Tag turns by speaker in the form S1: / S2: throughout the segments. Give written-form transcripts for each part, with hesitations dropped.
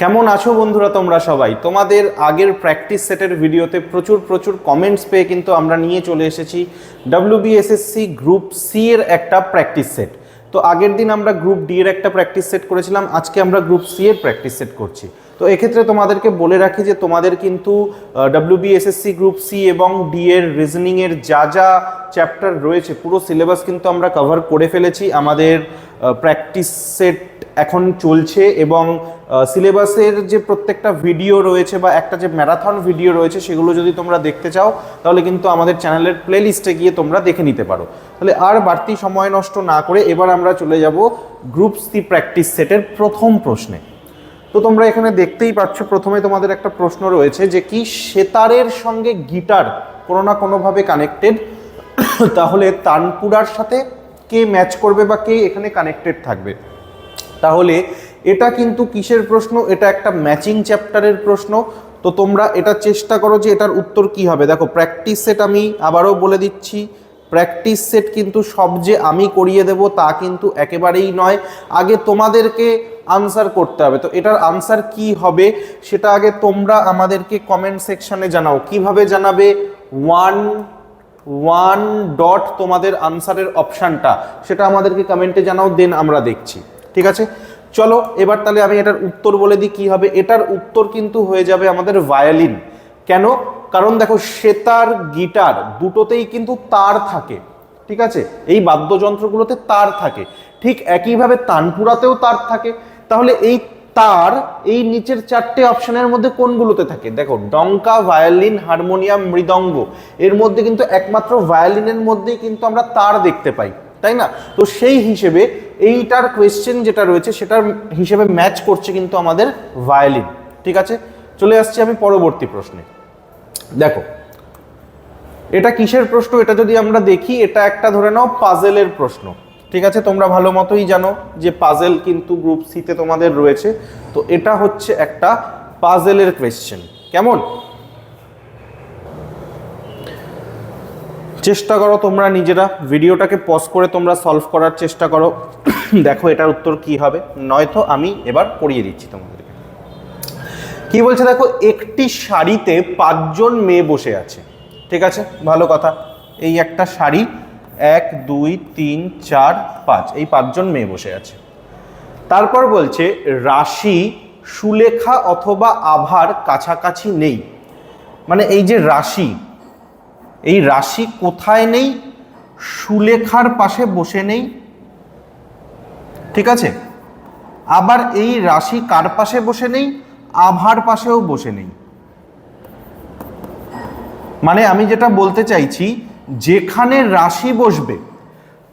S1: কেমন আছো বন্ধুরা তোমরা সবাই? তোমাদের আগের প্র্যাকটিস সেটের ভিডিওতে প্রচুর কমেন্টস পেয়ে কিন্তু আমরা নিয়ে চলে এসেছি WBSSC গ্রুপ সি এর একটা প্র্যাকটিস সেট। তো আগের দিন আমরা গ্রুপ ডি এর একটা প্র্যাকটিস সেট করেছিলাম, আজকে আমরা গ্রুপ সি এর প্র্যাকটিস সেট করছি। তো এক্ষেত্রে তোমাদেরকে বলে রাখি যে তোমাদের কিন্তু WBSSC গ্রুপ সি এবং ডি এর রিজনিংয়ের যা যা চ্যাপ্টার রয়েছে পুরো সিলেবাস কিন্তু আমরা কভার করে ফেলেছি। আমাদের প্র্যাকটিস সেট এখন চলছে এবং সিলেবাসের যে প্রত্যেকটা ভিডিও রয়েছে বা একটা যে ম্যারাথন ভিডিও রয়েছে সেগুলো যদি তোমরা দেখতে চাও তাহলে কিন্তু আমাদের চ্যানেলের প্লেলিস্টে গিয়ে তোমরা দেখে নিতে পারো। তাহলে আর বাড়তি সময় নষ্ট না করে এবার আমরা চলে যাব গ্রুপ সি প্র্যাকটিস সেটের প্রথম প্রশ্নে। তো তোমরা এখানে দেখতেই পাচ্ছ প্রথমে তোমাদের একটা প্রশ্ন রয়েছে যে কি সেতারের সঙ্গে গিটার কোনো না কোনোভাবে কানেক্টেড, তাহলে তানপুরার সাথে কে ম্যাচ করবে বা কে এখানে কানেক্টেড থাকবে। তাহলে এটা কিন্তু কিসের প্রশ্ন? এটা একটা ম্যাচিং চ্যাপ্টারের প্রশ্ন। তো তোমরা এটা চেষ্টা করো যে এটার উত্তর কি হবে। দেখো প্র্যাকটিস সেট আমি আবারও বলে দিচ্ছি, প্র্যাকটিস সেট কিন্তু সব যে আমি করিয়ে দেব তা কিন্তু একেবারেই নয়, আগে তোমাদেরকে আনসার করতে হবে। তো এটার আনসার কি হবে সেটা আগে তোমরা আমাদেরকে কমেন্ট সেকশনে জানাও। কিভাবে জানাবে? ওয়ান ডট তোমাদের আনসারের অপশানটা সেটা আমাদেরকে কমেন্টে জানাও, দেন আমরা দেখছি। ঠিক আছে, চলো এবার তাহলে আমি এটার উত্তর বলে দিই কি হবে। এটার উত্তর কিন্তু হয়ে যাবে আমাদের ভায়োলিন। কেন? কারণ দেখো সেতার গিটার দুটোতেই কিন্তু তার থাকে, ঠিক আছে, এই বাদ্যযন্ত্রগুলোতে তার থাকে। ঠিক একইভাবে তানপুরাতেও তার থাকে। তাহলে এই তার এই নিচের চারটে অপশনের মধ্যে কোনগুলোতে থাকে? দেখো ডঙ্কা, ভায়োলিন, হারমোনিয়াম, মৃদঙ্গ, এর মধ্যে কিন্তু একমাত্র ভায়োলিনের মধ্যেই কিন্তু আমরা তার দেখতে পাই, তাই না? তো সেই হিসেবে এইটার কোয়েশ্চেন যেটা রয়েছে সেটার হিসেবে ম্যাচ করছে কিন্তু আমাদের ভায়োলিন। ঠিক আছে, চলে আসছি আমি পরবর্তী প্রশ্নে। দেখো এটা কিসের প্রশ্ন? এটা যদি আমরা দেখি এটা একটা ধরে নাও পাজেলের প্রশ্ন। ঠিক আছে, তোমরা ভালো মতোই জানো যে পাজেল কিন্তু গ্রুপ সিতে তোমাদের রয়েছে। তো এটা হচ্ছে একটা পাজেলের কোয়েশ্চেন। কেমন? চেষ্টা করো তোমরা নিজেরা ভিডিওটাকে পজ করে তোমরা সলভ করার চেষ্টা করো, দেখো এটার উত্তর কি হবে। নয়তো আমি এবার পড়িয়ে দিচ্ছি তোমাদেরকে। কি বলছে দেখো, একটি শাড়িতে 5 জন মেয়ে বসে আছে। ঠিক আছে, ভালো কথা। এই একটা শাড়ি 1 2 3 4 5, এই 5 জন মেয়ে বসে আছে। তারপর বলছে রাশি সুলেখা অথবা আভার কাছাকাছি নেই। মানে এই যে রাশি, এই রাশি কোথায় নেই? সুলেখার পাশে বসে নেই, ঠিক আছে। আবার এই রাশি কার পাশে বসে নেই? আভার পাশেও বসে নেই। মানে আমি যেটা বলতে চাইছি, যেখানে রাশি বসবে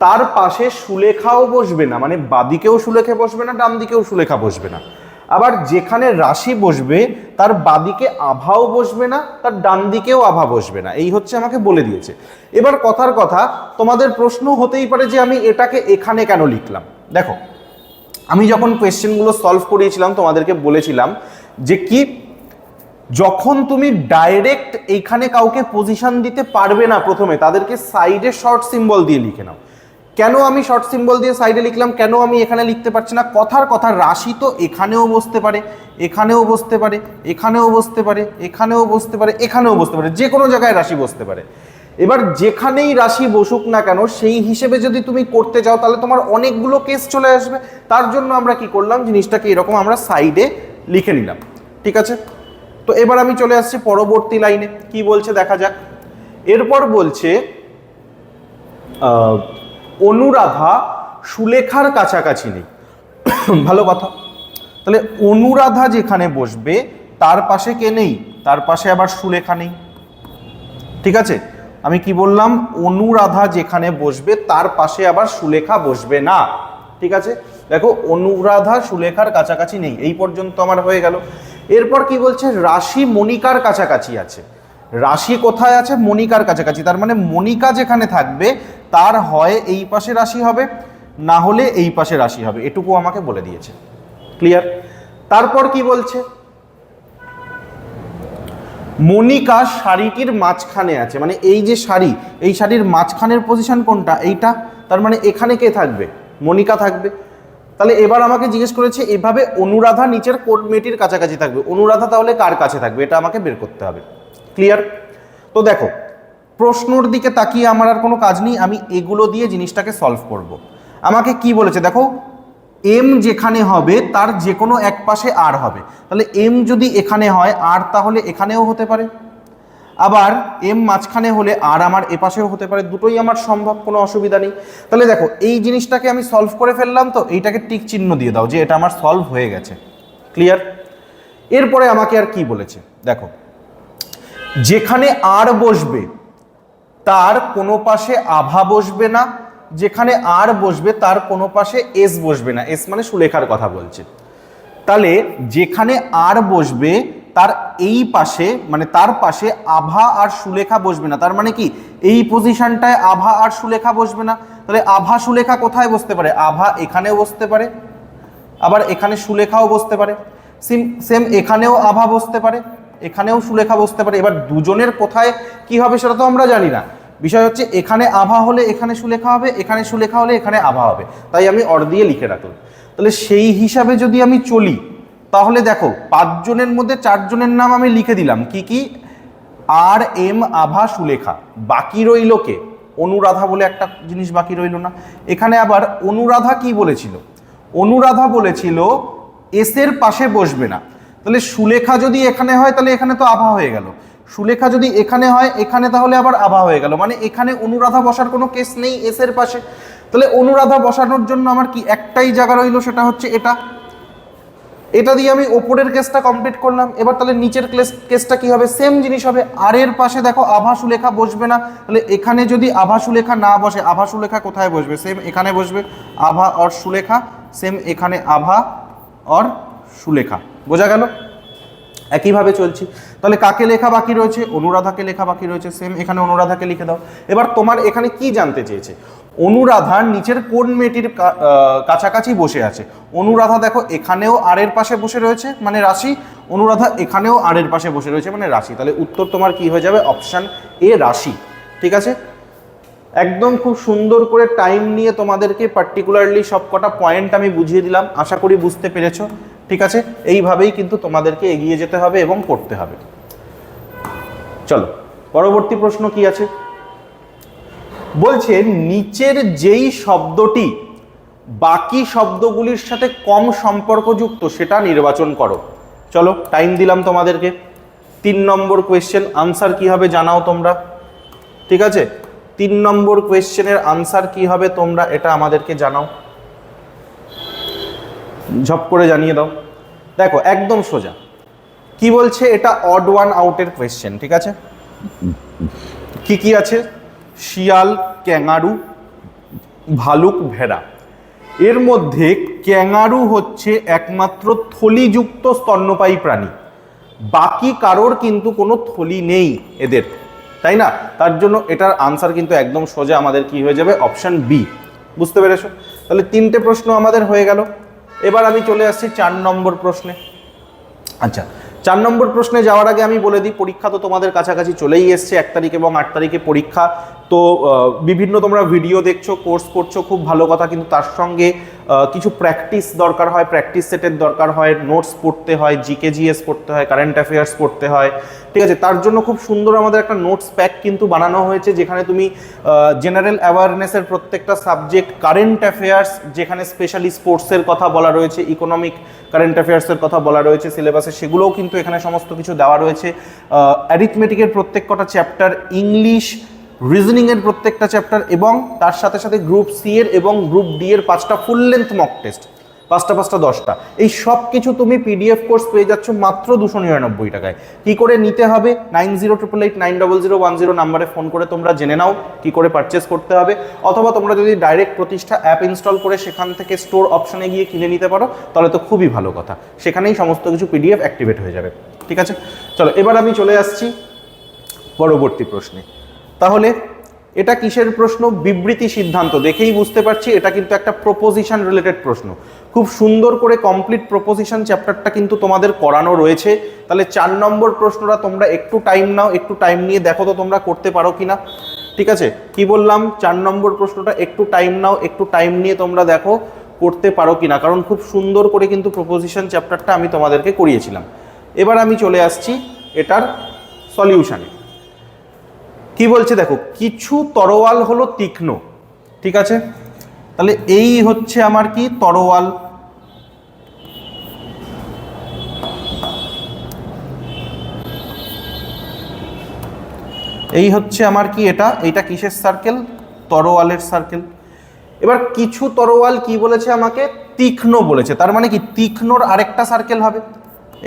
S1: তার পাশে সুলেখাও বসবে না, মানে বাদিকেও সুলেখা বসবে না, ডান দিকেও সুলেখা বসবে না। আবার যেখানে রাশি বসবে তার বাদিকে আভাও বসবে না, তার ডান দিকেও আভা বসবে না। এই হচ্ছে আমাকে বলে দিয়েছে। এবার কথার কথা, তোমাদের প্রশ্ন হতেই পারে যে আমি এটাকে এখানে কেন লিখলাম। দেখো আমি যখন কোয়েশ্চেনগুলো সলভ করিয়েছিলাম তোমাদেরকে বলেছিলাম যে কি, যখন তুমি ডাইরেক্ট এইখানে কাউকে পজিশন দিতে পারবে না, প্রথমে তাদেরকে সাইডে শর্ট সিম্বল দিয়ে লিখে নাও। কেন আমি শর্ট সিম্বল দিয়ে সাইডে লিখলাম, কেন আমি এখানে লিখতে পারছি না? কথার কথা, রাশি তো এখানেও বসতে পারে, এখানেও বসতে পারে, এখানেও বসতে পারে, এখানেও বসতে পারে, এখানেও বসতে পারে, যে কোনো জায়গায় রাশি বসতে পারে। এবার যেখানেই রাশি বসুক না কেন সেই হিসেবে যদি তুমি করতে চাও তাহলে তোমার অনেকগুলো কেস চলে আসবে। তার জন্য আমরা কি করলাম, জিনিসটাকে এরকম আমরা সাইডে লিখে নিলাম। ঠিক আছে, তো এবার আমি চলে আসছি পরবর্তী লাইনে। কি বলছে দেখা যাক। এরপর বলছে অনুরাধা সুলেখার কাছাকাছি নেই। ভালো কথা। তাহলে অনুরাধা যেখানে বসবে তার পাশে কে নেই? তার পাশে আবার সুলেখা নেই। ঠিক আছে, আমি কি বললাম? অনুরাধা যেখানে বসবে তার পাশে আবার সুলেখা বসবে না। ঠিক আছে, দেখো অনুরাধা সুলেখার কাছাকাছি নেই, এই পর্যন্ত আমার হয়ে গেল। এরপর কি বলছে? রাশি মনিকার কাছাকাছি আছে। রাশি কোথায় আছে? মনিকার কাছাকাছি। তার মানে মনিকা যেখানে থাকবে তার হয় এই পাশে রাশি হবে, না হলে এই পাশে রাশি হবে। এটুকু আমাকে বলে দিয়েছে। ক্লিয়ার? তারপর কি বলছে? মনিকা শাড়িটির মাঝখানে আছে। মানে এই যে শাড়ি, এই শাড়ির মাঝখানের পজিশন কোনটা? এইটা। তার মানে এখানে কে থাকবে? মনিকা থাকবে। তাহলে এবার আমাকে জিজ্ঞেস করেছে এভাবে অনুরাধা নিচের কোন মেয়েটির কাছাকাছি থাকবে, অনুরাধা তাহলে কার কাছে থাকবে, এটা আমাকে বের করতে হবে। ক্লিয়ার? তো দেখো প্রশ্নর দিকে তাকিয়ে আমার আর কোনো কাজ নেই, আমি এগুলো দিয়ে জিনিসটাকে সলভ করব। আমাকে কি বলেছে দেখো, এম যেখানে হবে তার যে কোনো এক পাশে আর হবে, তাহলে এম যদি এখানে হয় আর তাহলে এখানেও হতে পারে, আবার এম মাঝখানে হলে আর আমার এপাশেও হতে পারে, দুটোই আমার সম্ভব, কোনো অসুবিধা নেই। তাহলে দেখো এই জিনিসটাকে আমি সলভ করে ফেললাম, তো এইটাকে টিক চিহ্ন দিয়ে দাও যে এটা আমার সলভ হয়ে গেছে। ক্লিয়ার? এরপরে আমাকে আর কি বলেছে দেখো, যেখানে আর বসবে তার কোনো পাশে আভা বসবে না, যেখানে আর বসবে তার কোনো পাশে এস বসবে না, এস মানে সুলেখার কথা বলছে। তাহলে যেখানে আর বসবে তার এই পাশে মানে তার পাশে আভা আর সুলেখা বসবে না, তার মানে কি এই পজিশনটায় আভা আর সুলেখা বসবে না। তাহলে আভা সুলেখা কোথায় বসতে পারে, আভা এখানেও বসতে পারে, আবার এখানে সুলেখাও বসতে পারে, সেম এখানেও আভা বসতে পারে, এখানেও সুলেখা বসতে পারে। এবার দুজনের কোথায় কি হবে সেটা তো আমরা জানি না, বিষয় হচ্ছে এখানে আভা হলে এখানে সুলেখা হবে, এখানে সুলেখা হলে এখানে আভা হবে, তাই আমি অর দিয়ে লিখে রাখলাম। তাহলে সেই হিসাবে যদি আমি চলি তাহলে দেখো 5 জনের মধ্যে 4 জনের নাম আমি লিখে দিলাম, কি কি, আর এম আভা সুলেখা, বাকি রইল কে, অনুরাধা বলে একটা জিনিস বাকি রইল না। এখানে আবার অনুরাধা কি বলেছিল, অনুরাধা বলেছিল এস এর পাশে বসবে না, তাহলে সুলেখা যদি এখানে হয় তাহলে এখানে তো আভা হয়ে গেল, সুলেখা যদি এখানে হয় এখানে তাহলে আবার আভা হয়ে গেল, মানে এখানে অনুরাধা বসার কোনো কেস নেই এস এর পাশে। তাহলে অনুরাধা বসানোর জন্য আমার কি একটাই জায়গা রইল, সেটা হচ্ছে এটা, এটা দিয়ে আমি ওপরের কেসটা কমপ্লিট করলাম। এবার তাহলে নিচের কেসটা কি হবে, সেম জিনিস হবে, আর এর পাশে দেখো আভা সুলেখা বসবে না, তাহলে এখানে যদি আভা সুলেখা না বসে, আভা সুলেখা কোথায় বসবে, সেম এখানে বসবে, আভা অর সুলেখা, সেম এখানে আভা অর সুলেখা। বোঝা গেল? একইভাবে চলছি। তাহলে কাকে লেখা বাকি রয়েছে, অনুরাধাকে লেখা বাকি রয়েছে, সেম এখানে অনুরাধাকে লিখে দাও। এবার তোমার এখানে কি জানতে চেয়েছে, অনুরাধার নিচের কোন মেয়েটির কাছাকাছি বসে আছে। অনুরাধা দেখো এখানেও আর এর পাশে বসে রয়েছে মানে রাশি, অনুরাধা এখানেও আর এর পাশে বসে রয়েছে মানে রাশি, তাহলে উত্তর তোমার কি হয়ে যাবে, অপশান এ রাশি। ঠিক আছে? একদম খুব সুন্দর করে টাইম নিয়ে তোমাদেরকে পার্টিকুলারলি সব কটা পয়েন্ট আমি বুঝিয়ে দিলাম, আশা করি বুঝতে পেরেছো। ঠিক আছে? এইভাবেই কিন্তু তোমাদেরকে এগিয়ে যেতে হবে এবং করতে হবে। চলো পরবর্তী প্রশ্ন কি আছে, বলছে নিচের যেই শব্দটি বাকি শব্দগুলির সাথে কম সম্পর্কযুক্ত সেটা নির্বাচন করো। চলো টাইম দিলাম তোমাদেরকে। 3 নম্বর কোয়েশ্চেন, আনসার কি হবে জানাও তোমরা। ঠিক আছে? 3 নম্বর কোয়েশ্চেনের আনসার কি হবে তোমরা এটা আমাদেরকে জানাও, ঝপ করে জানিয়ে দাও। দেখো একদম সোজা কি বলছে, এটা অড ওয়ান আউটের কোয়েশ্চেন। ঠিক আছে? কি কি আছে, শিয়াল, ক্যাঙারু, ভালুক, ভেড়া। এর মধ্যে ক্যাঙারু হচ্ছে একমাত্র থলিযুক্ত স্তন্যপায়ী প্রাণী, বাকি কারোর কিন্তু কোনো থলি নেই এদের, তাই না? তার জন্য এটার আনসার কিন্তু একদম সোজা আমাদের কি হয়ে যাবে, অপশন বি। বুঝতে পেরেছো? তাহলে 3টে প্রশ্ন আমাদের হয়ে গেল। এবার আমি চলে আসছি 4 নম্বর প্রশ্নে। আচ্ছা, 4 নম্বর প্রশ্নে যাওয়ার আগে আমি বলে দিই, পরীক্ষা তো তোমাদের কাছাকাছি চলেই এসছে, 1 তারিখ এবং 8 তারিখে পরীক্ষা। তো বিভিন্ন তোমরা ভিডিও দেখছো, কোর্স করছো, খুব ভালো কথা, কিন্তু তার সঙ্গে কিছু প্র্যাকটিস দরকার হয়, প্র্যাকটিস সেটের দরকার হয়, নোটস পড়তে হয়, জিকে জিএস পড়তে হয়, কারেন্ট অ্যাফেয়ার্স পড়তে হয়। ঠিক আছে? তার জন্য খুব সুন্দর আমাদের একটা নোটস প্যাক কিন্তু বানানো হয়েছে, যেখানে তুমি জেনারেল অ্যাওয়ারনেসের প্রত্যেকটা সাবজেক্ট, কারেন্ট অ্যাফেয়ার্স যেখানে স্পেশালি স্পোর্টসের কথা বলা রয়েছে, ইকোনমিক কারেন্ট অ্যাফেয়ার্সের কথা বলা রয়েছে সিলেবাসে, সেগুলোও কিন্তু এখানে সমস্ত কিছু দেওয়া রয়েছে। অ্যারিথমেটিকের প্রত্যেক কটা চ্যাপ্টার, ইংলিশ, রিজনিংয়ের প্রত্যেকটা চ্যাপ্টার, এবং তার সাথে সাথে গ্রুপ সি এর এবং গ্রুপ ডি এর 5টা ফুল লেন্থ মক টেস্ট, 5টা 10টা। এই সব কিছু তুমি পিডিএফ কোর্স পেয়ে যাচ্ছ মাত্র 299 টাকায়। কি করে নিতে হবে, 9088890010 নাম্বারে ফোন করে তোমরা জেনে নাও কি করে পারচেস করতে হবে, অথবা তোমরা যদি ডাইরেক্ট প্রতিষ্ঠা অ্যাপ ইনস্টল করে সেখান থেকে স্টোর অপশনে গিয়ে কিনে নিতে পারো তাহলে তো খুবই ভালো কথা, সেখানেই সমস্ত কিছু পিডিএফ অ্যাক্টিভেট হয়ে যাবে। ঠিক আছে? চলো এবার আমি চলে আসছি পরবর্তী প্রশ্নে। তাহলে এটা কিসের প্রশ্ন, বিবৃতি সিদ্ধান্ত। দেখেই বুঝতে পারছি এটা কিন্তু একটা প্রপোজিশন রিলেটেড প্রশ্ন। খুব সুন্দর করে কমপ্লিট প্রপোজিশন চ্যাপ্টারটা কিন্তু তোমাদের করানো রয়েছে। তাহলে 4 নম্বর প্রশ্নটা তোমরা একটু টাইম নাও, একটু টাইম নিয়ে দেখো তো তোমরা করতে পারো কিনা। ঠিক আছে? কি বললাম, 4 নম্বর প্রশ্নটা একটু টাইম নাও, একটু টাইম নিয়ে তোমরা দেখো করতে পারো কিনা, কারণ খুব সুন্দর করে কিন্তু প্রপোজিশন চ্যাপ্টারটা আমি তোমাদেরকে করিয়েছিলাম। এবার আমি চলে আসছি এটার সলিউশনে। কি বলছে দেখো, কিছু তরোয়াল হলো তীক্ষ্ণ, ঠিক আছে, তাহলে এই হচ্ছে আমার কি তরোয়াল। এই হচ্ছে আমার কি এইটা কিসের সার্কেল, তরোয়ালের সার্কেল। এবার কিছু তরোয়াল কি বলেছে আমাকে, তীক্ষ্ণ বলেছে, তার মানে কি তীক্ষ্ণর আরেকটা সার্কেল হবে,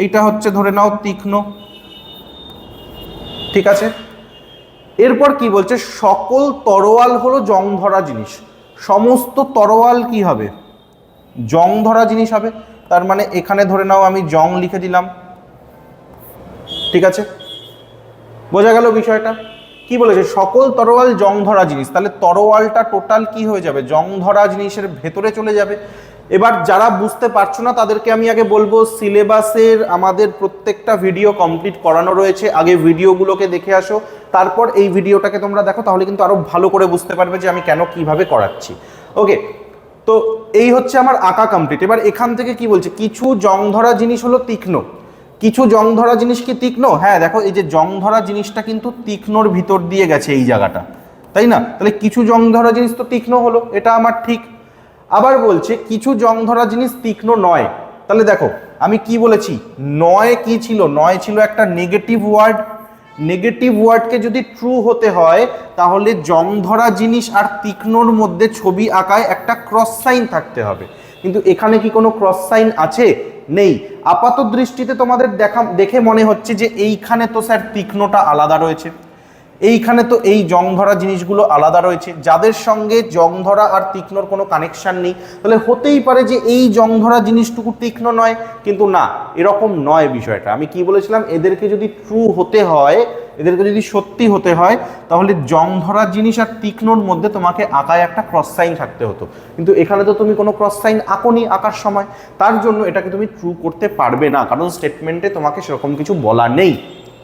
S1: এইটা হচ্ছে ধরে নাও তীক্ষ্ণ, ঠিক আছে। এরপর কি বলছে, সকল তরোয়াল হলো জং ধরা জিনিস, সমস্ত তরোয়াল কি হবে, জং ধরা জিনিস হবে, তার মানে এখানে ধরে নাও আমি জং লিখে দিলাম, ঠিক আছে, বোঝা গেল বিষয়টা। কি বলেছে, সকল তরোয়াল জং ধরা জিনিস, তাহলে তরোয়ালটা টোটাল কি হয়ে যাবে, জং ধরা জিনিসের ভেতরে চলে যাবে। এবার যারা বুঝতে পারছো না তাদেরকে আমি আগে বলবো, সিলেবাসের আমাদের প্রত্যেকটা ভিডিও কমপ্লিট করানো রয়েছে, আগে ভিডিওগুলোকে দেখে আসো, তারপর এই ভিডিওটাকে তোমরা দেখো, তাহলে কিন্তু আরো ভালো করে বুঝতে পারবে যে আমি কেন কিভাবে করাচ্ছি। ওকে, তো এই হচ্ছে আমার আঁকা কমপ্লিট। এবার এখান থেকে কি বলছে, কিছু জং ধরা জিনিস হলো তীক্ষ্ণ, কিছু জং ধরা জিনিস কি তীক্ষ্ণ, হ্যাঁ দেখো এই যে জং ধরা জিনিসটা কিন্তু তীক্ষ্ণর ভিতর দিয়ে গেছে এই জায়গাটা, তাই না, তাহলে কিছু জং ধরা জিনিস তো তীক্ষ্ণ হলো, এটা আমার ঠিক। আবার বলছে কিছু জং ধরা জিনিস তীক্ষ্ণ নয়, তাহলে দেখো আমি কি বলেছি, নয় কি ছিল, নয় ছিল একটা নেগেটিভ ওয়ার্ড, নেগেটিভ ওয়ার্ডকে যদি ট্রু হতে হয় তাহলে জং ধরা জিনিস আর তীক্ষ্ণর মধ্যে ছবি আঁকায় একটা ক্রস সাইন থাকতে হবে, কিন্তু এখানে কি কোনো ক্রস সাইন আছে, নেই। আপাত দৃষ্টিতে তোমাদের দেখে মনে হচ্ছে যে এইখানে তো স্যার তীক্ষ্ণটা আলাদা রয়েছে, এইখানে তো এই জং ধরা জিনিসগুলো আলাদা রয়েছে, যাদের সঙ্গে জং ধরা আর তীক্ষ্ণর কোনো কানেকশন নেই, তাহলে হতেই পারে যে এই জং ধরা জিনিসটুকু তীক্ষ্ণ নয়, কিন্তু না, এরকম নয় বিষয়টা। আমি কি বলেছিলাম, এদেরকে যদি ট্রু হতে হয়, এদেরকে যদি সত্যি হতে হয়, তাহলে জং ধরা জিনিস আর তীক্ষ্ণর মধ্যে তোমাকে আঁকায় একটা ক্রস সাইন থাকতে হতো, কিন্তু এখানে তো তুমি কোনো ক্রস সাইন আঁকোনি আঁকার সময়, তার জন্য এটাকে তুমি ট্রু করতে পারবে না, কারণ স্টেটমেন্টে তোমাকে সেরকম কিছু বলা নেই।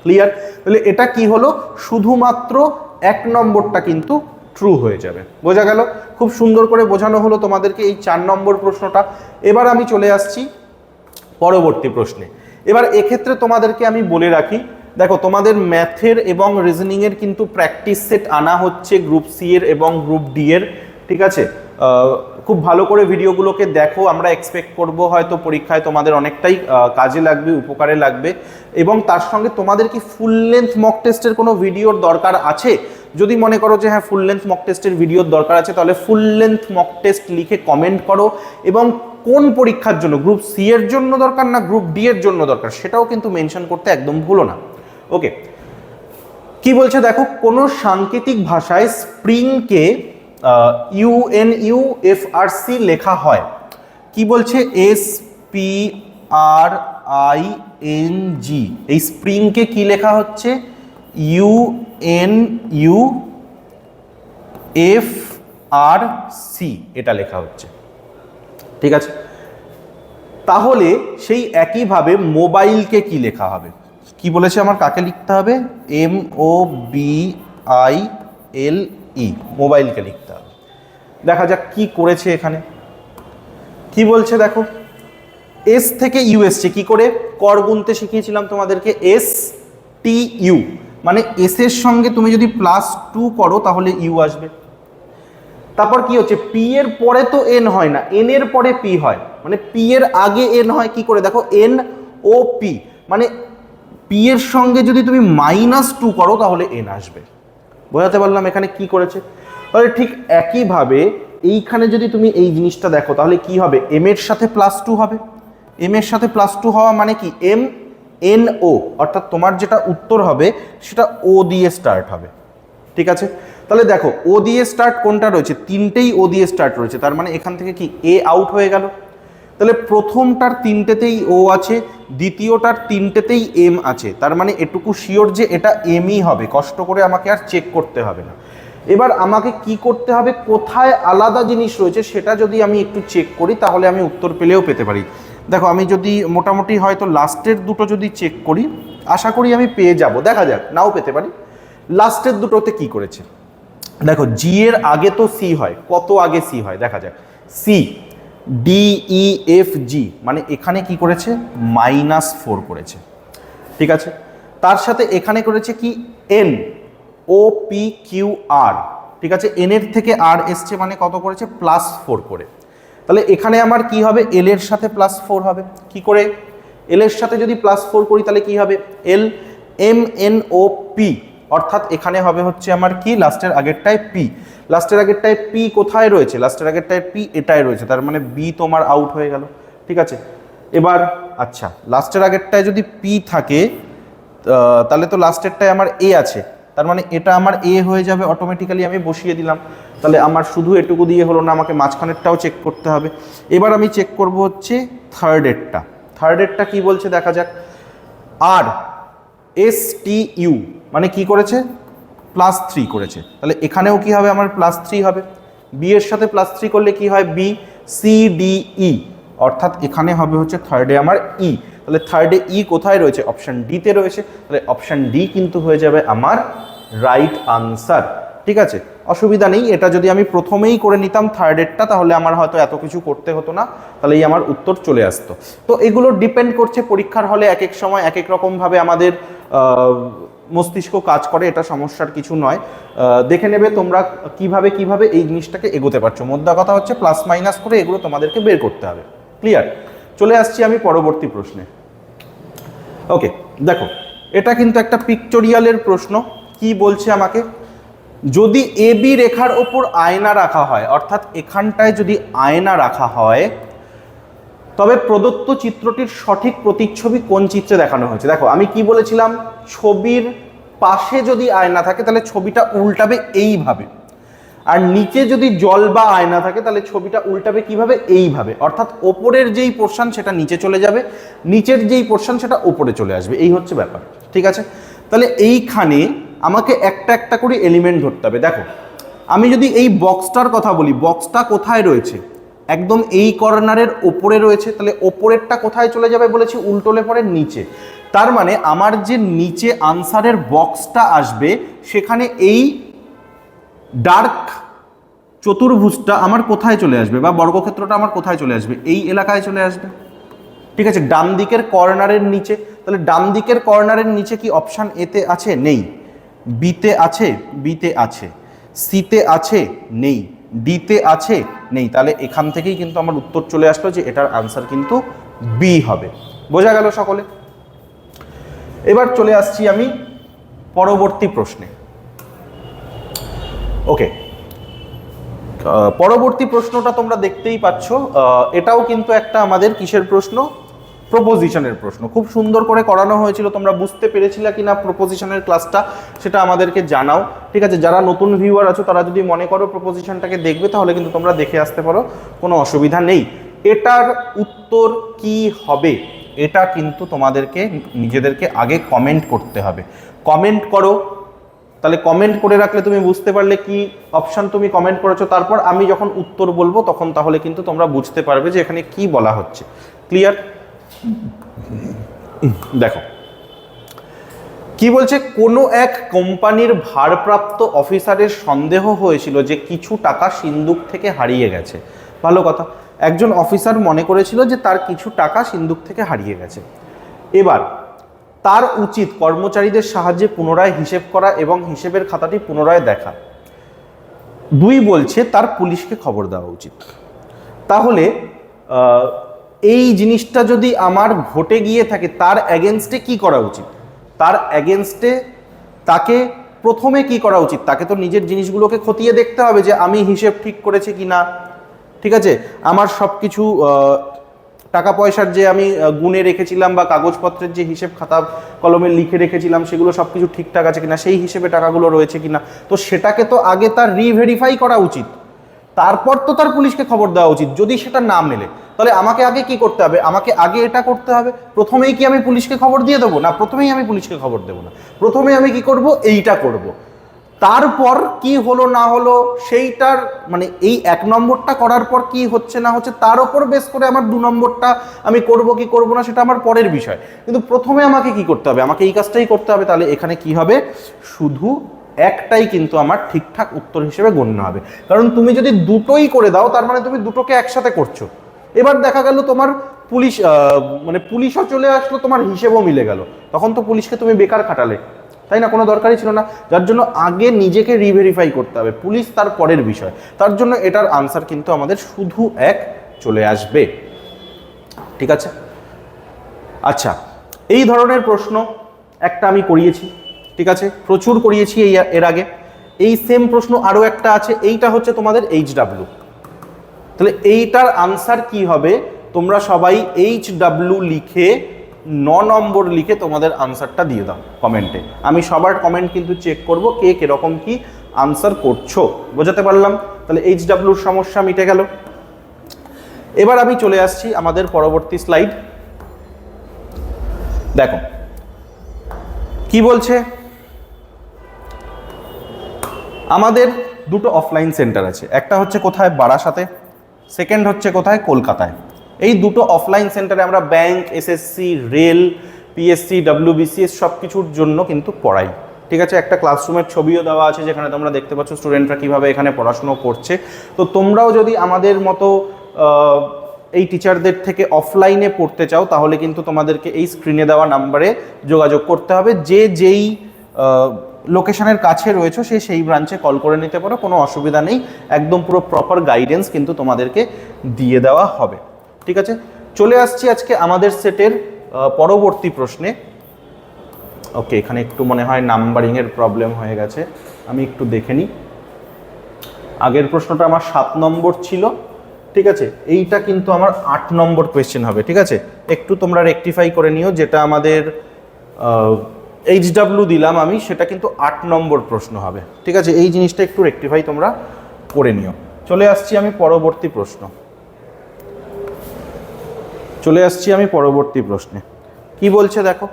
S1: ক্লিয়ার? তাহলে এটা কি হলো, শুধুমাত্র 1 নম্বরটা কিন্তু ট্রু হয়ে যাবে। বোঝা গেল? খুব সুন্দর করে বোঝানো হলো তোমাদেরকে এই 4 নম্বর প্রশ্নটা। এবার আমি চলে আসছি পরবর্তী প্রশ্নে। এবার এক্ষেত্রে তোমাদেরকে আমি বলে রাখি, দেখো তোমাদের ম্যাথের এবং রিজনিংয়ের কিন্তু প্র্যাকটিস সেট আনা হচ্ছে গ্রুপ সি এর এবং গ্রুপ ডি এর, ঠিক আছে। খুব ভালো করে ভিডিওগুলোকে দেখো, আমরা এক্সপেক্ট করব হয়তো পরীক্ষায় তোমাদের অনেকটাই কাজে লাগবে, উপকারে লাগবে। এবং তার সঙ্গে তোমাদের কি ফুল লেন্থ মক টেস্টের কোনো ভিডিওর দরকার আছে? যদি মনে করো যে হ্যাঁ ফুল লেন্থ মক টেস্টের ভিডিওর দরকার আছে, তাহলে ফুল লেন্থ মক টেস্ট লিখে কমেন্ট করো, এবং কোন পরীক্ষার জন্য, গ্রুপ সি এর জন্য দরকার না গ্রুপ ডি এর জন্য দরকার, সেটাও কিন্তু মেনশন করতে একদম ভুলো না। ওকে, কি বলছে দেখো, কোনো সাংকেতিক ভাষায় স্প্রিংকে UNUFRC লেখা হয়, কি বলছে, SPRING, এই স্প্রিংকে কি লেখা হচ্ছে, UNUFRC এটা লেখা হচ্ছে, ঠিক আছে। তাহলে সেই একইভাবে মোবাইলকে কি লেখা হবে, কি বলেছে আমার, কাকে লিখতে হবে, MOBILE, মোবাইলকে লিখতে হবে। দেখা যাক কি করেছে এখানে, কি বলছে দেখো, এস থেকে ইউ এসছে, কি করে, কর গুনতে শিখিয়েছিলাম তোমাদেরকে, STU, মানে এস এর সঙ্গে তুমি যদি +2 করো তাহলে ইউ আসবে। তারপর কি হচ্ছে, পি এর পরে তো এন হয় না, এন এর পরে পি হয়, মানে পি এর আগে এন হয়, কি করে দেখো, NOP, মানে পি এর সঙ্গে যদি তুমি -2 করো তাহলে এন আসবে। বোঝাতে পারলাম এখানে কি করেছে? তাহলে ঠিক একইভাবে এইখানে যদি তুমি এই জিনিসটা দেখো তাহলে কি হবে, এম এর সাথে +2 হবে, এম এর সাথে +2 হওয়া মানে কি, MNO, অর্থাৎ তোমার যেটা উত্তর হবে সেটা ও দিয়ে স্টার্ট হবে, ঠিক আছে। তাহলে দেখো ও দিয়ে স্টার্ট কোনটা রয়েছে, তিনটেই ও দিয়ে স্টার্ট রয়েছে, তার মানে এখান থেকে কি এ আউট হয়ে গেল। তাহলে প্রথমটার 3টেতেই ও আছে, দ্বিতীয়টার 3টেতেই এম আছে, তার মানে এটুকু শিওর যে এটা এমই হবে, কষ্ট করে আমাকে আর চেক করতে হবে না। এবার আমাকে কি করতে হবে, কোথায় আলাদা জিনিস রয়েছে সেটা যদি আমি একটু চেক করি তাহলে আমি উত্তর পেলেও পেতে পারি। দেখো আমি যদি মোটামুটি হয়তো লাস্টের দুটো যদি চেক করি, আশা করি আমি পেয়ে যাব, দেখা যাক নাও পেতে পারি। লাস্টের দুটোতে কি করেছে দেখো, জি এর আগে তো সি হয়, কত আগে সি হয় দেখা যাক, সি, DEFG, মানে এখানে কি করেছে -4 করেছে, ঠিক আছে। তার সাথে এখানে করেছে কি NOPQR, ঠিক আছে। এন এর থেকে আর এসছে মানে কত করেছে +4 করে। তাহলে এখানে আমার কি হবে এল এর সাথে +4 হবে, কি করে এল এর সাথে যদি +4 করি তাহলে কি হবে LMNOP, অর্থাৎ এখানে হবে হচ্ছে আমার কি লাস্টের আগেরটায় পি, লাস্টের আগেরটায় পি কোথায় রয়েছে, লাস্টের আগেরটায় পি এটাই রয়েছে, তার মানে বি তোমার আউট হয়ে গেল, ঠিক আছে। এবার আচ্ছা লাস্টের আগেরটায় যদি পি থাকে তাহলে তো লাস্টেরটায় আমার এ আছে, তার মানে এটা আমার এ হয়ে যাবে অটোমেটিক্যালি, আমি বসিয়ে দিলাম। তাহলে আমার শুধু এটুকু দিয়ে হলো না, আমাকে মাঝখানেরটাও চেক করতে হবে। এবার আমি চেক করব হচ্ছে থার্ডেরটা কি বলছে দেখা যাক। RSTU মানে কি করেছে +3 করেছে, তাহলে এখানেও কি হবে আমার +3 হবে। বি এর সাথে +3 করলে কি হয় BCDE, অর্থাৎ এখানে হবে হচ্ছে থার্ডে আমার ই, তাহলে থার্ডে ই কোথায় রয়েছে অপশন ডিতে রয়েছে, তাহলে অপশন ডি কিন্তু হয়ে যাবে আমার রাইট আনসার, ঠিক আছে। অসুবিধা নেই, এটা যদি আমি প্রথমেই করে নিতাম থার্ডেরটা তাহলে আমার হয়তো এত কিছু করতে হতো না, তাহলেই আমার উত্তর চলে আসতো। তো এগুলো ডিপেন্ড করছে পরীক্ষার হলে এক এক সময় এক এক রকমভাবে আমাদের মস্তিষ্ক কাজ করে, এটা সমস্যার কিছু নয়। দেখে নেবে তোমরা কিভাবে এই জিনিসটাকে এগোতে পারছো। মোদ্দা কথা হচ্ছে প্লাস মাইনাস করে এগুলো তোমাদেরকে বের করতে হবে। ক্লিয়ার? চলে আসছি আমি পরবর্তী প্রশ্নে। ওকে, দেখো এটা কিন্তু একটা পিকটোরিয়ালের প্রশ্ন। কি বলছে আমাকে, যদি এবি রেখার ওপর আয়না রাখা হয়, অর্থাৎ এখানটায় যদি আয়না রাখা হয়, তবে প্রদত্ত চিত্রটির সঠিক প্রতিচ্ছবি কোন চিত্রে দেখানো হয়েছে। দেখো আমি কি বলেছিলাম, ছবির পাশে যদি আয়না থাকে তাহলে ছবিটা উল্টাবে এইভাবে, আর নিচে যদি জল বা আয়না থাকে তাহলে ছবিটা উল্টাবে কিভাবে এইভাবে, অর্থাৎ ওপরের যেই পোর্শন সেটা নিচে চলে যাবে, নিচের যেই পোর্শন সেটা ওপরে চলে আসবে, এই হচ্ছে ব্যাপার, ঠিক আছে। তাহলে এইখানে আমাকে একটা একটা করে এলিমেন্ট ধরতে হবে। দেখো আমি যদি এই বক্সটার কথা বলি, বক্সটা কোথায় রয়েছে একদম এই কর্নারের ওপরে রয়েছে, তাহলে ওপরেরটা কোথায় চলে যাবে বলেছি উল্টোলে পরে নিচে, তার মানে আমার যে নিচে আনসারের বক্সটা আসবে সেখানে এই ডার্ক চতুর্ভুজটা আমার কোথায় চলে আসবে বা বর্গক্ষেত্রটা আমার কোথায় চলে আসবে, এই এলাকায় চলে আসবে, ঠিক আছে। ডান দিকের কর্নারের নিচে, তাহলে ডান দিকের কর্নারের নিচে কি অপশান এতে আছে? নেই। বিতে আছে? বিতে আছে। সিতে আছে? নেই। ডিতে আছে? নেই। তাহলে এখান থেকেই কিন্তু আমার উত্তর চলে আসলো যে এটার আনসার কিন্তু বি হবে। বোঝা গেল সকলে? এবার চলে আসছি আমি পরবর্তী প্রশ্নে। ওকে, পরবর্তী প্রশ্নটা তোমরা দেখতেই পাচ্ছ, এটাও কিন্তু একটা আমাদের কিসের প্রশ্ন, প্রপোজিশনের প্রশ্ন। খুব সুন্দর করে করানো হয়েছিল, তোমরা বুঝতে পেরেছিলে কিনা প্রপোজিশনের ক্লাসটা সেটা আমাদেরকে জানাও, ঠিক আছে। যারা নতুন ভিউয়ার আছো তারা যদি মনে করো প্রপোজিশনটাকে দেখবে তাহলে কিন্তু তোমরা দেখে আসতে পারো, কোনো অসুবিধা নেই। এটার উত্তর কি হবে এটা কিন্তু তোমাদেরকে নিজেদেরকে আগে কমেন্ট করতে হবে। কমেন্ট করো, তাহলে কমেন্ট করে রাখলে তুমি বুঝতে পারলে কি অপশান তুমি কমেন্ট করেছো, তারপর আমি যখন উত্তর বলবো তখন তাহলে কিন্তু তোমরা বুঝতে পারবে যে এখানে কি বলা হচ্ছে। ক্লিয়ার? দেখো কি বলছে, কোনো এক কোম্পানির ভারপ্রাপ্ত অফিসারের সন্দেহ হয়েছিল যে কিছু টাকা সিন্দুক থেকে হারিয়ে গেছে। ভালো কথা, একজন অফিসার মনে করেছিল যে তার কিছু টাকা সিন্দুক থেকে হারিয়ে গেছে। এবার তার উচিত কর্মচারীদের সাহায্যে পুনরায় হিসেব করা এবং হিসেবের খাতাটি পুনরায় দেখা। 2 বলছে তার পুলিশকে খবর দেওয়া উচিত। তাহলে এই জিনিসটা যদি আমার ঘটে গিয়ে থাকে তার এগেনস্টে কি করা উচিত? তার এগেনস্টে তাকে প্রথমে কি করা উচিত? তাকে তো নিজের জিনিসগুলোকে খতিয়ে দেখতে হবে যে আমি হিসেব ঠিক করেছি কি না, ঠিক আছে। আমার সব কিছু টাকা পয়সার যে আমি গুনে রেখেছিলাম বা কাগজপত্রের যে হিসেব খাতা কলমে লিখে রেখেছিলাম সেগুলো সব কিছু ঠিকঠাক আছে কিনা, সেই হিসেবে টাকাগুলো রয়েছে কিনা, তো সেটাকে তো আগে তার রিভেরিফাই করা উচিত, তারপর তো তার পুলিশকে খবর দেওয়া উচিত। যদি সেটা না মেলে তাহলে আমাকে আগে কি করতে হবে? আমাকে আগে এটা করতে হবে, প্রথমেই কি আমি পুলিশকে খবর দিয়ে দেবো? না, প্রথমেই আমি পুলিশকে খবর দেবো না, প্রথমে আমি কি করব, এইটা করব। তারপর কি হলো না হলো সেইটার মানে এই 1 নম্বরটা করার পর কি হচ্ছে না হচ্ছে তার উপর বেস করে আমার 2 নম্বরটা আমি করব কি করব না সেটা আমার পরের বিষয়। কিন্তু প্রথমে আমাকে কি করতে হবে? আমাকে এই কাজটাই করতে হবে। তাহলে এখানে কি হবে, শুধু একটাই কিন্তু আমার ঠিকঠাক উত্তর হিসেবে গণ্য হবে। কারণ তুমি যদি দুটোই করে দাও তার মানে তুমি দুটোকে একসাথে করছো, এবার দেখা গেল তোমার পুলিশ মানে পুলিশও চলে আসলো, তোমার হিসেবও মিলে গেল, তখন তো পুলিশকে তুমি বেকার খাটালে, তাই না? কোনো দরকারই ছিল না। যার জন্য আগে নিজেকে রিভেরিফাই করতে হবে, পুলিশ তার পরের বিষয়। তার জন্য এটার আনসার কিন্তু আমাদের শুধু 1 চলে আসবে। ঠিক আছে? আচ্ছা, এই ধরনের প্রশ্ন একটা আমি করিয়েছি, ঠিক আছে, প্রচুর করিয়েছি এর আগে। এই সেম প্রশ্ন আরও একটা আছে, এইটা হচ্ছে তোমাদের HW। তাহলে এইটার আনসার কি হবে? তোমরা সবাই HW লিখে 9 নম্বর লিখে তোমাদের আনসারটা দিয়ে দাও কমেন্টে। আমি সবার কমেন্ট কিন্তু চেক করব, কে কিরকম কি আনসার করছো। বোঝাতে পারলাম? তাহলে HWর সমস্যা মিটে গেল। এবার আমি চলে আসছি আমাদের পরবর্তী স্লাইড। দেখো কি বলছে, আমাদের দুটো অফলাইন সেন্টার আছে, একটা হচ্ছে কোথায়? বারাসাতে, সেকেন্ড হচ্ছে কোথায়? কলকাতায়। এই দুটো অফলাইন সেন্টারে আমরা bank, SSC, rail, PSC, WBCS সব কিছুর জন্য কিন্তু পড়াই। ঠিক আছে? একটা ক্লাসরুমের ছবিও দেওয়া আছে যেখানে তোমরা দেখতে পাচ্ছ স্টুডেন্টরা কীভাবে এখানে পড়াশুনো করছে। তো তোমরাও যদি আমাদের মতো এই টিচারদের থেকে অফলাইনে পড়তে চাও, তাহলে কিন্তু তোমাদেরকে এই স্ক্রিনে দেওয়া নাম্বারে যোগাযোগ করতে হবে। যেই লোকেশনের কাছে রয়েছে সেই ব্রাঞ্চে কল করে নিতে পারো, কোনো অসুবিধা নেই। একদম পুরো প্রপার গাইডেন্স কিন্তু তোমাদেরকে দিয়ে দেওয়া হবে। ঠিক আছে? চলে আসছি আজকে আমাদের সেটের পরবর্তী প্রশ্নে। ওকে, এখানে একটু মনে হয় নাম্বারিংয়ের প্রবলেম হয়ে গেছে, আমি একটু দেখে নিই। আগের প্রশ্নটা আমার 7 নম্বর ছিল, ঠিক আছে, এইটা কিন্তু আমার 8 নম্বর কোয়েশ্চেন হবে। ঠিক আছে? একটু তোমরা রেকটিফাই করে নিও, যেটা আমাদের HW দিলাম আমি, সেটা কিন্তু 8 নম্বর প্রশ্ন হবে। ঠিক আছে? এই জিনিসটা একটু রেকটিফাই তোমরা করে নিও। চলে আসছি আমি পরবর্তী প্রশ্নে। কি বলছে দেখো,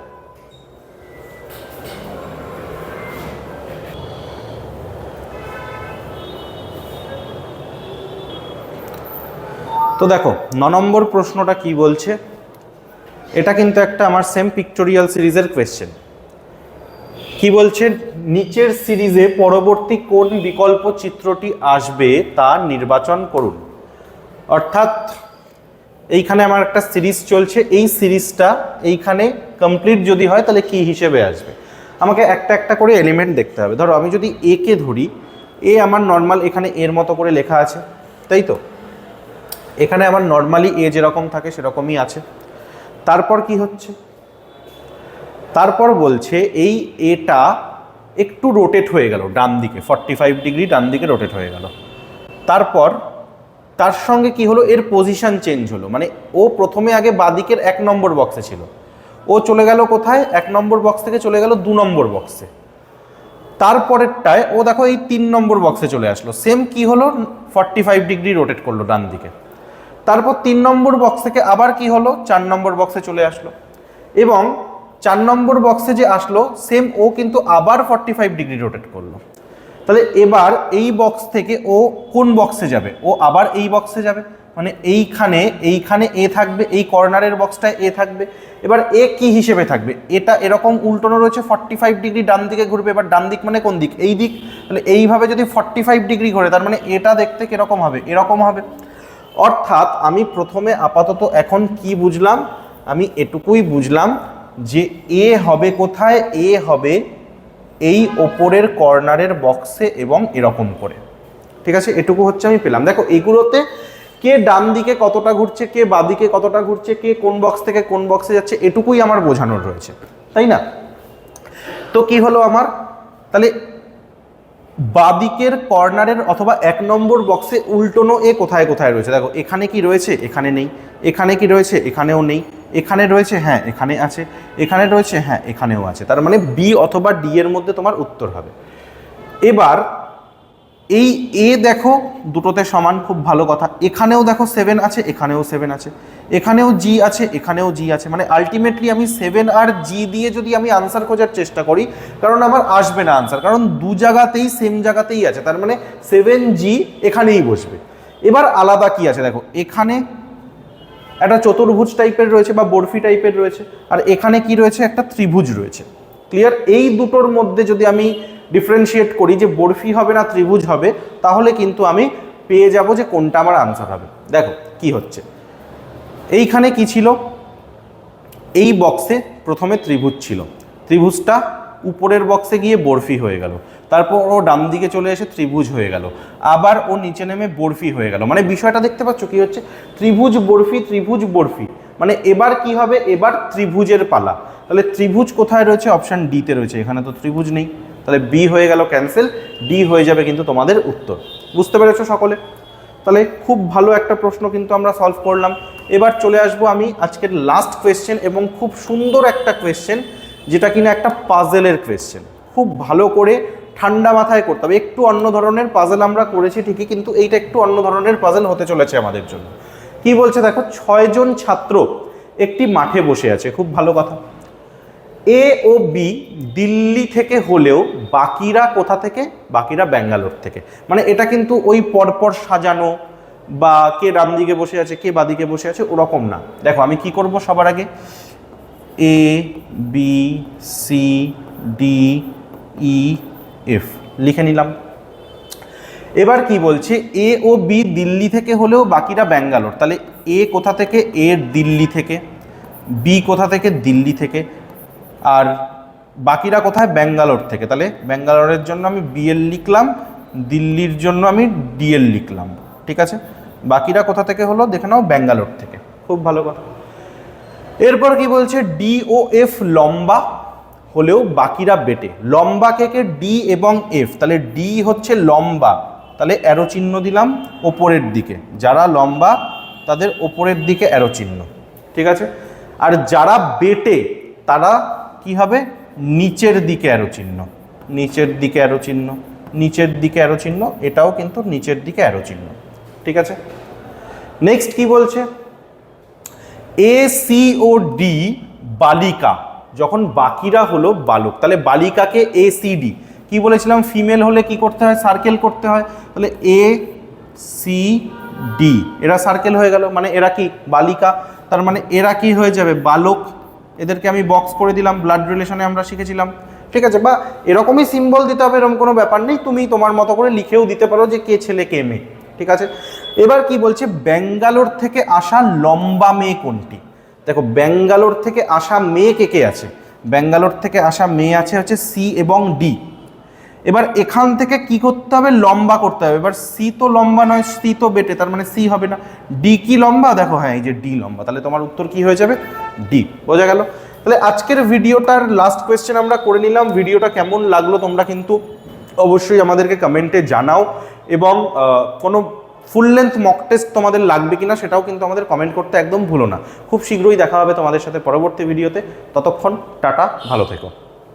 S1: তো দেখো 9 নম্বর প্রশ্নটা কি বলছে। এটা কিন্তু একটা আমার সেম পিক্টোরিয়াল সিরিজের কোয়েশ্চেন। কি বলছে? নিচের সিরিজে পরবর্তী কোন বিকল্প চিত্রটি আসবে তা নির্বাচন করুন। অর্থাৎ এইখানে আমার একটা সিরিজ চলছে, এই সিরিজটা এইখানে কমপ্লিট যদি হয় তাহলে কি হিসেবে আসবে। আমাকে একটা একটা করে এলিমেন্ট দেখতে হবে। ধরো আমি যদি এ কে ধরি, এ আমার নর্মাল এখানে এর মতো করে লেখা আছে, তাই তো? এখানে আমার নর্মালি এ যেরকম থাকে সেরকমই আছে। তারপর কি হচ্ছে? তারপর বলছে এই এটা একটু রোটেট হয়ে গেল ডান দিকে, 45 ডিগ্রি ডান দিকে রোটেট হয়ে গেল। তারপর তার সঙ্গে কি হলো? এর পজিশন চেঞ্জ হলো, মানে ও প্রথমে আগে বাঁদিকের 1 নম্বর বক্সে ছিল, ও চলে গেল কোথায়? 1 নম্বর বক্স থেকে চলে গেল 2 নম্বর বক্সে। তারপরেরটায় ও দেখো এই 3 নম্বর বক্সে চলে আসলো, সেম কি হলো? 45 ডিগ্রি রোটেট করলো ডান দিকে। তারপর 3 নম্বর বক্স থেকে আবার কি হলো? 4 নম্বর বক্সে চলে আসলো, এবং 4 নম্বর বক্সে যে আসলো সেম ও কিন্তু আবার 45 ডিগ্রি রোটেট করলো। তাহলে এবার এই বক্স থেকে ও কোন বক্সে যাবে? ও আবার এই বক্সে যাবে, মানে এইখানে এ থাকবে, এই কর্নারের বক্সটায় এ থাকবে। এবার এ কি হিসেবে থাকবে? এটা এরকম উল্টোনো রয়েছে, 45 ডিগ্রি ডান দিকে ঘুরবে। এবার ডান দিক মানে কোন দিক? এই দিক। তাহলে এইভাবে যদি 45 ডিগ্রি ঘোরে, তার মানে এটা দেখতে কিরকম হবে? এরকম হবে। অর্থাৎ আমি প্রথমে আপাতত এখন কি বুঝলাম? আমি এটুকুই বুঝলাম যে এ হবে কোথায়? এ হবে এই ওপরের কর্নারের বক্সে এবং এরকম করে। ঠিক আছে? এটুকু হচ্ছে আমি পেলাম। দেখো এগুলোতে কে ডান দিকে কতটা ঘুরছে, কে বাঁদিকে কতটা ঘুরছে, কে কোন বক্স থেকে কোন বক্সে যাচ্ছে, এটুকুই আমার বোঝানোর রয়েছে, তাই না? তো কি হলো আমার? তাহলে বাঁদিকের কর্নারের অথবা 1 নম্বর বক্সে উল্টোনো এ কোথায় কোথায় রয়েছে? দেখো এখানে কি রয়েছে? এখানে নেই। এখানে কি রয়েছে? এখানেও নেই। এখানে রয়েছে? হ্যাঁ এখানে আছে। এখানে রয়েছে? হ্যাঁ এখানেও আছে। তার মানে বি অথবা ডি এর মধ্যে তোমার উত্তর হবে। এবার এই এ দেখো দুটোতে সমান, খুব ভালো কথা। এখানেও দেখো 7 আছে, এখানেও 7 আছে, এখানেও জি আছে, এখানেও জি আছে। মানে আলটিমেটলি আমি 7 আর জি দিয়ে যদি আমি আনসার খোঁজার চেষ্টা করি, কারণ আমার আসবে না আনসার, কারণ দু জায়গাতেই সেম জায়গাতেই আছে, তার মানে 7G এখানেই বসবে। এবার আলাদা কি আছে? দেখো এখানে একটা চতুর্ভুজ টাইপের রয়েছে বা বরফি টাইপের রয়েছে, আর এখানে কি রয়েছে? একটা ত্রিভুজ রয়েছে। ক্লিয়ার? এই দুটোর মধ্যে যদি আমি ডিফারেন্সিয়েট করি যে বরফি হবে না ত্রিভুজ হবে, তাহলে কিন্তু আমি পেয়ে যাব যে কোনটা আমার আনসার হবে। দেখো কি হচ্ছে, এইখানে কি ছিল, এই বক্সে প্রথমে ত্রিভুজ ছিল, ত্রিভুজটা উপরের বক্সে গিয়ে বরফি হয়ে গেল, তারপর ও ডান দিকে চলে এসে ত্রিভুজ হয়ে গেল, আবার ও নিচে নেমে বরফি হয়ে গেল। মানে বিষয়টা দেখতে পাচ্ছ কি হচ্ছে, ত্রিভুজ বরফি ত্রিভুজ বরফি। মানে এবার কি হবে, এবার ত্রিভুজের পালা। তাহলে ত্রিভুজ কোথায় রয়েছে, অপশান ডিতে রয়েছে, এখানে তো ত্রিভুজ নেই, তাহলে বি হয়ে গেল ক্যান্সেল, ডি হয়ে যাবে কিন্তু তোমাদের উত্তর। বুঝতে পেরেছো সকলে? তাহলে খুব ভালো একটা প্রশ্ন কিন্তু আমরা সলভ করলাম। এবার চলে আসবো আমি আজকের লাস্ট কোয়েশ্চেন, এবং খুব সুন্দর একটা কোয়েশ্চেন, যেটা কিনা একটা পাজেলের কোয়েশ্চেন। খুব ভালো করে ঠান্ডা মাথায় করতে হবে। একটু অন্য ধরনের পাজেল আমরা করেছি ঠিকই, কিন্তু এইটা একটু অন্য ধরনের পাজেল হতে চলেছে আমাদের জন্য। কি বলছে দেখো, 6 জন ছাত্র একটি মাঠে বসে আছে, খুব ভালো কথা। এ ও বি দিল্লি থেকে হলেও বাকিরা কোথা থেকে, বাকিরা ব্যাঙ্গালোর থেকে। মানে এটা কিন্তু ওই পরপর সাজানো বা কে ডান দিকে বসে আছে কে বাদিকে বসে আছে ওরকম না। দেখো আমি কি করব, সবার আগে A B C D E F লিখে নিলাম। এবার কি বলছে, এ ও বি দিল্লি থেকে হলেও বাকিরা ব্যাঙ্গালোর। তাহলে এ কোথা থেকে, এ দিল্লি থেকে, বি কোথা থেকে, দিল্লি থেকে, আর বাকিরা কোথায়, ব্যাঙ্গালোর থেকে। তাহলে ব্যাঙ্গালোরের জন্য আমি বিএল লিখলাম, দিল্লির জন্য আমি ডিএল লিখলাম। ঠিক আছে, বাকিরা কোথা থেকে হলো দেখে নাও, ব্যাঙ্গালোর থেকে। খুব ভালো কথা। এরপর কি বলছে, ডি ও এফ লম্বা হলেও বাকিরা বেটে। লম্বা কে কে, ডি এবং এফ। তাহলে ডি হচ্ছে লম্বা, তাহলে অ্যারো চিহ্ন দিলাম ওপরের দিকে, যারা লম্বা তাদের ওপরের দিকে অ্যারো চিহ্ন। ঠিক আছে, আর যারা বেটে তারা কি হবে, নিচের দিকে অ্যারো চিহ্ন, নিচের দিকে অ্যারো চিহ্ন, নিচের দিকে অ্যারো চিহ্ন, এটাও কিন্তু নিচের দিকে অ্যারো চিহ্ন। ঠিক আছে, নেক্সট কি বলছে, এ সি ও ডি বালিকা, যখন বাকিরা হলো বালক, তাহলে বালিকাকে এ সি ডি। কি বলেছিলাম, ফিমেল হলে কি করতে হয়, সার্কেল করতে হয়। তাহলে এ সি ডি এরা সার্কেল হয়ে গেল, মানে এরা কি বালিকা, তার মানে এরা কি হয়ে যাবে, বালক। এদেরকে আমি বক্স করে দিলাম, ব্লাড রিলেশনে আমরা শিখেছিলাম। ঠিক আছে, বা এরকমই সিম্বল দিতে হবে এরকম কোনো ব্যাপার নেই, তুমি তোমার মতো করে লিখেও দিতে পারো যে কে ছেলে কে মেয়ে। ঠিক আছে, এবার কি বলছে, ব্যাঙ্গালোর থেকে আসা লম্বা মেয়ে কোনটি। দেখো ব্যাঙ্গালোর থেকে আসা মেয়ে কে কে আছে, ব্যাঙ্গালোর থেকে আসা মেয়ে আছে হচ্ছে সি এবং ডি। এবার এখান থেকে কি করতে হবে, লম্বা করতে হবে। এবার সি তো লম্বা নয়, সি তো বেটে, তার মানে সি হবে না। ডি কি লম্বা, দেখো হ্যাঁ এই যে ডি লম্বা, তাহলে তোমার উত্তর কি হয়ে যাবে, ডি। বোঝা গেল? তাহলে আজকের ভিডিওটার লাস্ট কোয়েশ্চেন আমরা করে নিলাম। ভিডিওটা কেমন লাগলো তোমরা কিন্তু অবশ্যই আমাদেরকে কমেন্টে জানাও, এবং কোনো ফুল লেন্থ মক টেস্ট তোমাদের লাগবে কিনা সেটাও কিন্তু আমাদের কমেন্ট করতে একদম ভুলো না। খুব শীঘ্রই দেখা হবে তোমাদের সাথে পরবর্তী ভিডিওতে। ততক্ষণ টাটা, ভালো থেকো।